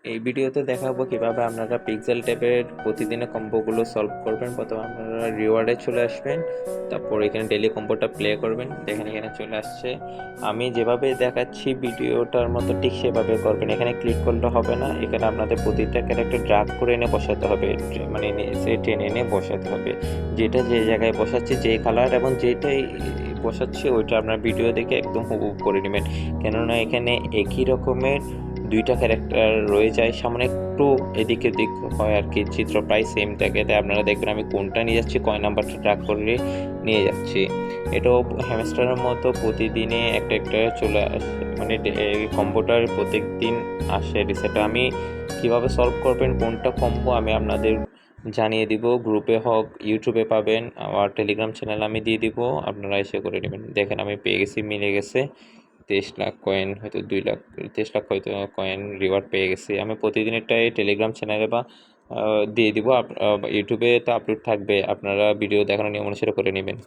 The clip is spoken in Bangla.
এই ভিডিওতে দেখাবো কিভাবে আপনারা পিক্সেল ট্যাবের প্রতিদিনের কম্বোগুলো সলভ করবেন। প্রথমে আপনারা রিওয়ার্ডে চলে আসবেন, তারপর এখানে ডেইলি কম্বোটা প্লে করবেন। দেখেন এখানে চলে আসছে। আমি যেভাবে দেখাচ্ছি ভিডিওটার মতো ঠিক সেভাবে করবেন। এখানে ক্লিক করলে হবে না, এখানে আপনাদের প্রতিটা ক্যারেক্টার ড্রাগ করে এনে বসাতে হবে, মানে নিচে টেনে এনে বসাতে হবে। যেটা যে জায়গায় বসাচ্ছে, যে কালার এবং যেটাই বসাচ্ছে ওইটা আপনার ভিডিও দেখে একদম হুবহু করে নেবেন। কেননা এখানে একই রকমের দুইটা ক্যারেক্টার রয়ে যায়, সামনে একটু এদিকে দিক হয় আর কি, চিত্র প্রায় সেম থাকে। তাই আপনারা দেখবেন আমি কোনটা নিয়ে যাচ্ছি, কয় নাম্বারটা ট্র্যাক করে নিয়ে যাচ্ছি। এটাও হ্যামস্টারের মতো প্রতিদিনে একটা একটা চলে আসে, মানে এই কম্বোটার প্রত্যেক দিন আসে রিসেট। আমি কিভাবে সলভ করবেন, কোনটা কম্বো আমি আপনাদের জানিয়ে দিব। গ্রুপে হোক, ইউটিউবে পাবেন, আমার টেলিগ্রাম চ্যানেল আমি দিয়ে দিব, আপনারা এসে করে নেবেন। দেখেন আমি পেয়ে গেছি, মিলে গেছে। 23 লাখ কয়েন, হয়তো 2 লাখ, 23 লাখ হয়তো কয়েন রিওয়ার্ড পেয়ে গেছি। আমি প্রতিদিনেরটাই টেলিগ্রাম চ্যানেলে বা দিয়ে দিব। ইউটিউবে তো আপলোড থাকবে, আপনারা ভিডিও দেখানোর নিয়ম অনুসারে করে নেবেন।